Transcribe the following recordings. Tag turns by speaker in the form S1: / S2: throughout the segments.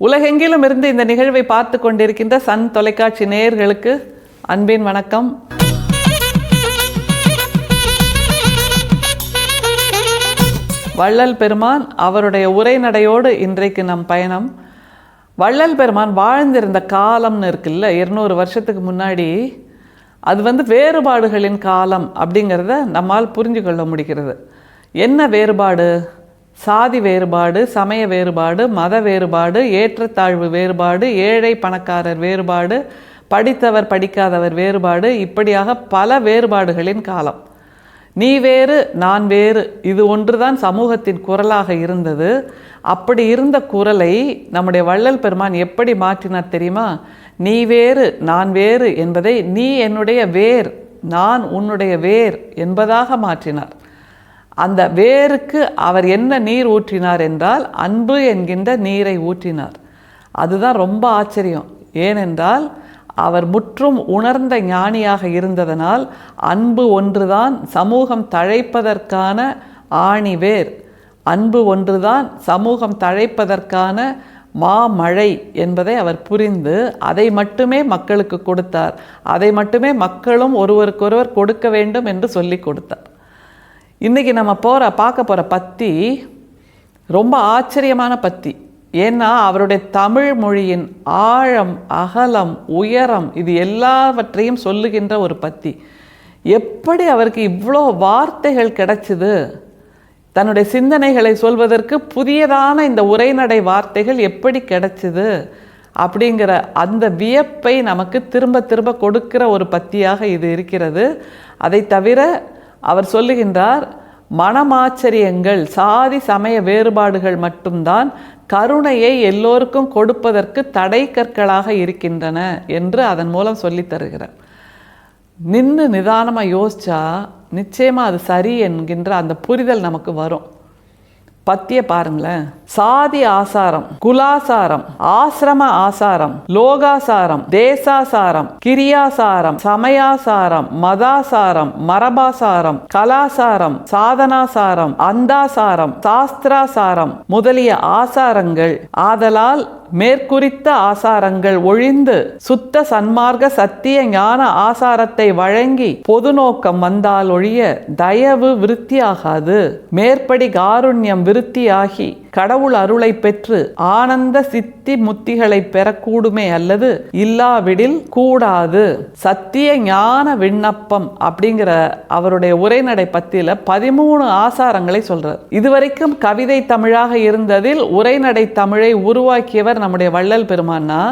S1: உலகெங்கிலும் இருந்து இந்த நிகழ்வை பார்த்து கொண்டிருக்கின்ற சன் தொலைக்காட்சி நேயர்களுக்கு அன்பின் வணக்கம். வள்ளல் பெருமான் அவருடைய உரைநடையோடு இன்றைக்கு நம் பயணம். வள்ளல் பெருமான் வாழ்ந்திருந்த காலம்னு இருக்குல்ல, 200 வருஷத்துக்கு முன்னாடி, அது வேறுபாடுகளின் காலம் அப்படிங்கிறத நம்மால் புரிஞ்சு கொள்ள முடிகிறது. என்ன வேறுபாடு? சாதி வேறுபாடு, சமய வேறுபாடு, மத வேறுபாடு, ஏற்றத்தாழ்வு வேறுபாடு, ஏழை பணக்காரர் வேறுபாடு, படித்தவர் படிக்காதவர் வேறுபாடு, இப்படியாக பல வேறுபாடுகளின் காலம். நீ வேறு நான் வேறு, இது ஒன்றுதான் சமூகத்தின் குரலாக இருந்தது. அப்படி இருந்த குரலை நம்முடைய வள்ளல் பெருமான் எப்படி மாற்றினார் தெரியுமா? நீ வேறு நான் வேறு என்பதை நீ என்னுடைய வேர், நான் உன்னுடைய வேர் என்பதாக மாற்றினார். அந்த வேருக்கு அவர் என்ன நீர் ஊற்றினார் என்றால் அன்பு என்கின்ற நீரை ஊற்றினார். அதுதான் ரொம்ப ஆச்சரியம். ஏனென்றால் அவர் முற்றும் உணர்ந்த ஞானியாக இருந்ததனால் அன்பு ஒன்றுதான் சமூகம் தழைப்பதற்கான ஆணிவேர், அன்பு ஒன்றுதான் சமூகம் தழைப்பதற்கான மாமழை என்பதை அவர் புரிந்து அதை மட்டுமே மக்களுக்கு கொடுத்தார். அதை மட்டுமே மக்களும் ஒருவருக்கொருவர் கொடுக்க வேண்டும் என்று சொல்லி கொடுத்தார். இன்றைக்கி நம்ம பார்க்க போகிற பத்தி ரொம்ப ஆச்சரியமான பத்தி. ஏன்னா அவருடைய தமிழ் மொழியின் ஆழம், அகலம், உயரம் இது எல்லாவற்றையும் சொல்லுகின்ற ஒரு பத்தி. எப்படி அவருக்கு இவ்வளோ வார்த்தைகள் கிடைச்சிது? தன்னுடைய சிந்தனைகளை சொல்வதற்கு புதியதான இந்த உரைநடை வார்த்தைகள் எப்படி கிடைச்சிது அப்படிங்கிற அந்த வியப்பை நமக்கு திரும்ப திரும்ப கொடுக்கிற ஒரு பத்தியாக இது இருக்கிறது. அதை தவிர அவர் சொல்லுகின்றார், மனமாச்சரியங்கள், சாதி சமய வேறுபாடுகள் மட்டும்தான் கருணையை எல்லோருக்கும் கொடுப்பதற்கு தடை கற்களாக இருக்கின்றன என்று அதன் மூலம் சொல்லித் தருகிறார். நின்று நிதானமாக யோசிச்சா நிச்சயமாக அது சரி என்கின்ற அந்த புரிதல் நமக்கு வரும். பத்திய பாருங்களேன். சாதி ஆசாரம், குலாசாரம், ஆசிரம ஆசாரம், லோகாசாரம், தேசாசாரம், கிரியாசாரம், சமயாசாரம், மதாசாரம், மரபாசாரம், கலாசாரம், சாதனாசாரம், அந்தாசாரம், சாஸ்திராசாரம் முதலிய ஆசாரங்கள் ஆதலால் மேற்குறித்த ஆசாரங்கள் ஒழிந்து சுத்த சன்மார்க்க சத்திய ஞான ஆசாரத்தை வழங்கி பொது நோக்கம் வந்தால் ஒழிய தயவு விருத்தியாகாது. மேற்படி காருண்யம் விருத்தியாகி கடவுள் அருளை பெற்று ஆனந்த சித்தி முத்திகளை பெறக்கூடுமே அல்லது இல்லாவிடில் கூடாது. சத்திய ஞான விண்ணப்பம் அப்படிங்கிற அவருடைய உரைநடை பத்தியில 13 ஆசாரங்களை சொல்றார். இதுவரைக்கும் கவிதை தமிழாக இருந்ததில் உரைநடை தமிழை உருவாக்கியவர் நம்முடைய வள்ளல் பெருமானா.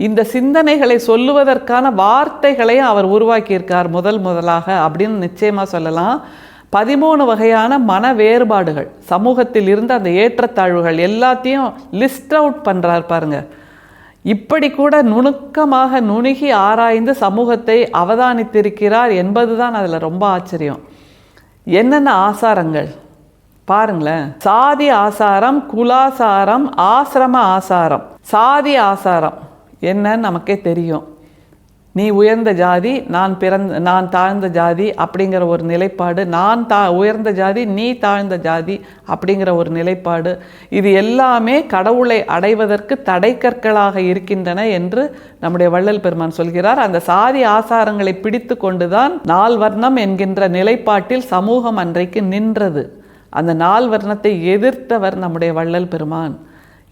S1: இந்த சிந்தனைகளை சொல்லுவதற்கான வார்த்தைகளையும் அவர் உருவாக்கியிருக்கார் முதலாக அப்படின்னு நிச்சயமா சொல்லலாம். 13 வகையான மன வேறுபாடுகள், சமூகத்தில் இருந்த அந்த ஏற்றத்தாழ்வுகள் எல்லாத்தையும் லிஸ்ட் அவுட் பண்ணுறார் பாருங்க. இப்படி கூட நுணுக்கமாக நுணுகி ஆராய்ந்து சமூகத்தை அவதானித்திருக்கிறார் என்பதுதான் அதில் ரொம்ப ஆச்சரியம். என்னென்ன ஆசாரங்கள் பாருங்களேன். சாதி ஆசாரம், குலாசாரம், ஆசிரம ஆசாரம். சாதி ஆசாரம் என்னன்னு நமக்கே தெரியும். நீ உயர்ந்த ஜாதி, நான் தாழ்ந்த ஜாதி அப்படிங்கிற ஒரு நிலைப்பாடு, உயர்ந்த ஜாதி நீ தாழ்ந்த ஜாதி அப்படிங்கிற ஒரு நிலைப்பாடு, இது எல்லாமே கடவுளை அடைவதற்கு தடை கற்களாக இருக்கின்றன என்று நம்முடைய வள்ளல் பெருமான் சொல்கிறார். அந்த சாதி ஆசாரங்களை பிடித்து கொண்டுதான் 4 வர்ணம் என்கின்ற நிலைப்பாட்டில் சமூகம் அன்றைக்கு நின்றது. அந்த 4 வர்ணத்தை எதிர்த்தவர் நம்முடைய வள்ளல் பெருமான்.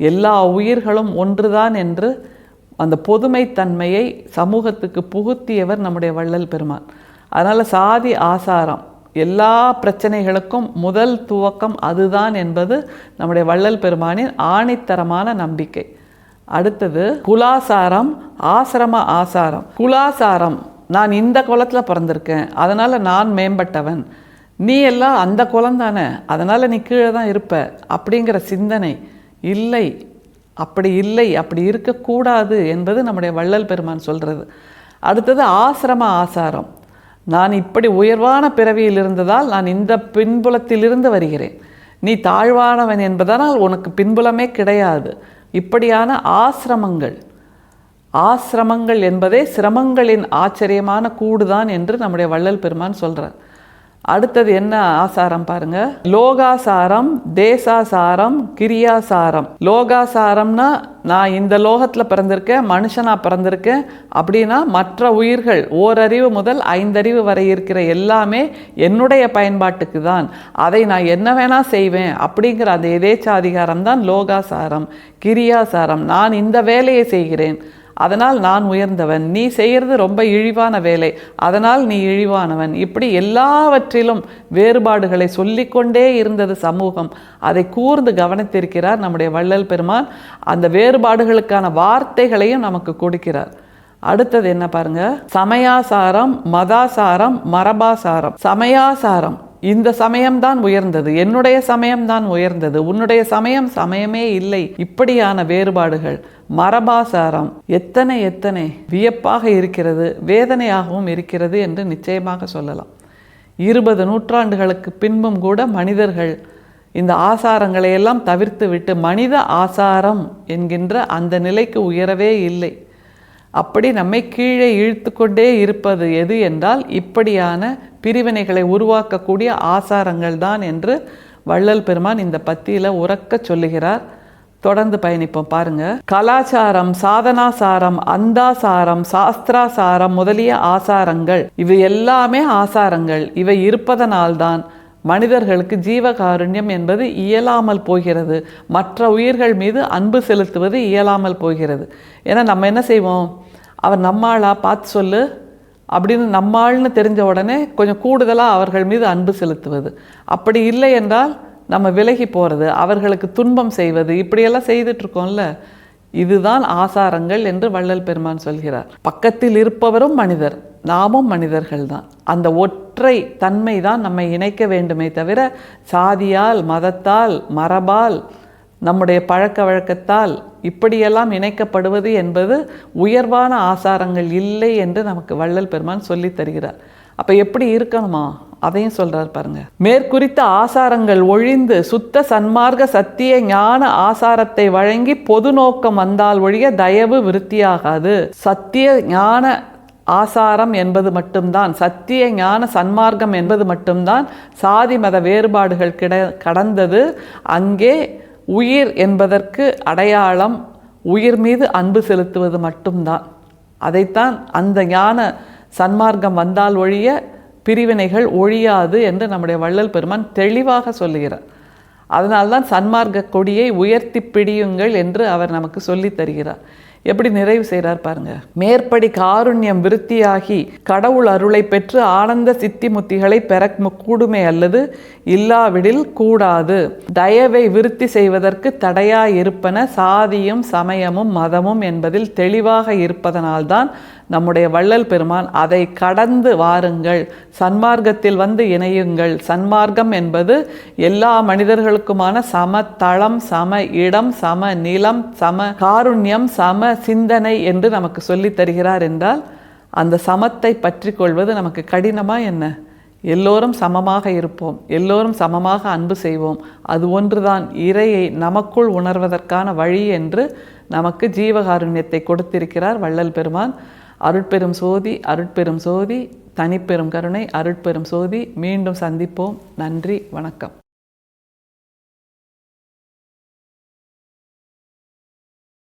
S1: எல்லா உயிர்களும் ஒன்றுதான் என்று அந்த பொதுமைத்தன்மையை சமூகத்துக்கு புகுத்தியவர் நம்முடைய வள்ளல் பெருமான். அதனால் சாதி ஆசாரம் எல்லா பிரச்சனைகளுக்கும் முதல் துவக்கம் அதுதான் என்பது நம்முடைய வள்ளல் பெருமானின் ஆணித்தரமான நம்பிக்கை. அடுத்தது குலாசாரம், ஆசிரம ஆசாரம். குலாசாரம், நான் இந்த குலத்தில் பிறந்திருக்கேன் அதனால் நான் மேம்பட்டவன், நீ எல்லாம் அந்த குலம் தானே அதனால் நீ கீழே தான் இருப்ப அப்படிங்கிற சிந்தனை இல்லை. அப்படி இருக்கக்கூடாது என்பது நம்முடைய வள்ளல் பெருமான் சொல்கிறது. அடுத்தது ஆசிரம ஆசாரம். நான் இப்படி உயர்வான பிறவியில் இருந்ததால் நான் இந்த பின்புலத்திலிருந்து வருகிறேன், நீ தாழ்வானவன் என்பதனால் உனக்கு பின்புலமே கிடையாது. இப்படியான ஆசிரமங்கள் என்பதே சிரமங்களின் ஆச்சரியமான கூடுதான் என்று நம்முடைய வள்ளல் பெருமான் சொல்கிறார். அடுத்தது என்ன ஆசாரம் பாருங்க, லோகாசாரம், தேசாசாரம், கிரியாசாரம். லோகாசாரம்னா நான் இந்த லோகத்தில் பிறந்திருக்கேன், மனுஷனா பிறந்திருக்கேன் அப்படின்னா மற்ற உயிர்கள் ஓரறிவு முதல் 5 அறிவு வரை இருக்கிற எல்லாமே என்னுடைய பயன்பாட்டுக்கு தான், அதை நான் என்ன வேணா செய்வேன் அப்படிங்கிற அந்த எதேச்சாதிகாரம் தான் லோகாசாரம். கிரியாசாரம், நான் இந்த வேலையை செய்கிறேன் அதனால் நான் உயர்ந்தவன், நீ செய்கிறது ரொம்ப இழிவான வேலை அதனால் நீ இழிவானவன், இப்படி எல்லாவற்றிலும் வேறுபாடுகளை சொல்லிக்கொண்டே இருந்தது சமூகம். அதை கூர்ந்து கவனித்திருக்கிறார் நம்முடைய வள்ளல் பெருமான். அந்த வேறுபாடுகளுக்கான வார்த்தைகளையும் நமக்கு கொடுக்கிறார். அடுத்தது என்ன பாருங்க, சமயாசாரம், மதாசாரம், மரபாசாரம். சமயாசாரம், இந்த சமயம்தான் உயர்ந்தது, என்னுடைய சமயம்தான் உயர்ந்தது, உன்னுடைய சமயம் சமயமே இல்லை, இப்படியான வேறுபாடுகள். மரபாசாரம், எத்தனை எத்தனை வியப்பாக இருக்கிறது, வேதனையாகவும் இருக்கிறது என்று நிச்சயமாக சொல்லலாம். 20 நூற்றாண்டுகளுக்கு பின்பும் கூட மனிதர்கள் இந்த ஆசாரங்களை எல்லாம் தவிர்த்து விட்டு மனித ஆசாரம் என்கின்ற அந்த நிலைக்கு உயரவே இல்லை. அப்படி நம்மை கீழே இழுத்து கொண்டே இருப்பது எது என்றால் இப்படியான பிரிவினைகளை உருவாக்கக்கூடிய ஆசாரங்கள் தான் என்று வள்ளல் பெருமான் இந்த பத்தியில உரக்க சொல்லுகிறார். தொடர்ந்து பயணிப்போம் பாருங்க. கலாச்சாரம், சாதனாசாரம், அந்தாசாரம், சாஸ்திராசாரம் முதலிய ஆசாரங்கள், இவை எல்லாமே ஆசாரங்கள். இவை இருப்பதனால்தான் மனிதர்களுக்கு ஜீவகாருண்யம் என்பது இயலாமல் போகிறது, மற்ற உயிர்கள் மீது அன்பு செலுத்துவது இயலாமல் போகிறது. ஏன்னா நம்ம என்ன செய்வோம், அவர் நம்மாளா பார்த்து சொல்லு அப்படின்னு நம்மாள்னு தெரிஞ்ச உடனே கொஞ்சம் கூடுதலாக அவர்கள் மீது அன்பு செலுத்துவது, அப்படி இல்லை என்றால் நம்ம விலகி போகிறது, அவர்களுக்கு துன்பம் செய்வது, இப்படியெல்லாம் செய்துட்ருக்கோம்ல. இதுதான் ஆசாரங்கள் என்று வள்ளல் பெருமான் சொல்கிறார். பக்கத்தில் இருப்பவரும் மனிதர், நாமும் மனிதர்கள் தான். அந்த ஒற்றை தன்மை தான் நம்மை இணைக்க வேண்டுமே தவிர சாதியால், மதத்தால், மரபால், நம்முடைய பழக்க வழக்கத்தால் இப்படியெல்லாம் இணைக்கப்படுவது என்பது உயர்வான ஆசாரங்கள் இல்லை என்று நமக்கு வள்ளல் பெருமான் சொல்லி தருகிறார். அப்போ எப்படி இருக்கணுமா அதையும் சொல்றார் பாருங்க. மேற்குறித்த ஆசாரங்கள் ஒழிந்து சுத்த சன்மார்க்க சத்திய ஞான ஆசாரத்தை வழங்கி பொது நோக்கம் வந்தால் ஒழிய தயவு விருத்தியாகாது. சத்திய ஞான ஆசாரம் என்பது மட்டும்தான், சத்திய ஞான சன்மார்க்கம் என்பது மட்டும்தான் சாதி மத வேறுபாடுகள் கடந்தது. அங்கே உயிர் என்பதற்கு அடையாளம் உயிர் மீது அன்பு செலுத்துவது மட்டும்தான். அதைத்தான் அந்த ஞான சன்மார்க்கம் வந்தால் ஒழிய பிரிவினைகள் ஒழியாது என்று நம்முடைய வள்ளல் பெருமான் தெளிவாக சொல்லுகிறார். அதனால்தான் சன்மார்க்க கொடியை உயர்த்தி பிடியுங்கள் என்று அவர் நமக்கு சொல்லி தருகிறார். எப்படி நிறைவு செய்கிறார் பாருங்க. மேற்படி காருண்யம் விருத்தியாகி கடவுள் அருளை பெற்று ஆனந்த சித்தி முத்திகளை பெற கூடுமே அல்லது இல்லாவிடில் கூடாது. தயவை விருத்தி செய்வதற்கு தடையாயிருப்பன சாதியும் சமயமும் மதமும் என்பதில் தெளிவாக இருப்பதனால்தான் நம்முடைய வள்ளல் பெருமான் அதை கடந்து வாருங்கள், சன்மார்க்கத்தில் வந்து இணையுங்கள். சன்மார்க்கம் என்பது எல்லா மனிதர்களுக்குமான சம தளம், சம இடம், சம நிலம், சம காருண்யம், சம சிந்தனை என்று நமக்கு சொல்லி தருகிறார் என்றால் அந்த சமத்தை பற்றி கொள்வது நமக்கு கடினமா என்ன? எல்லோரும் சமமாக இருப்போம், எல்லோரும் சமமாக அன்பு செய்வோம். அது ஒன்றுதான் இறையை நமக்குள் உணர்வதற்கான வழி என்று நமக்கு ஜீவகாருண்யத்தை கொடுத்திருக்கிறார் வள்ளல் பெருமான். அருட்பெரும் சோதி, அருட்பெரும் சோதி, தனிப்பெரும் கருணை, அருட்பெரும் சோதி. மீண்டும் சந்திப்போம். நன்றி, வணக்கம்.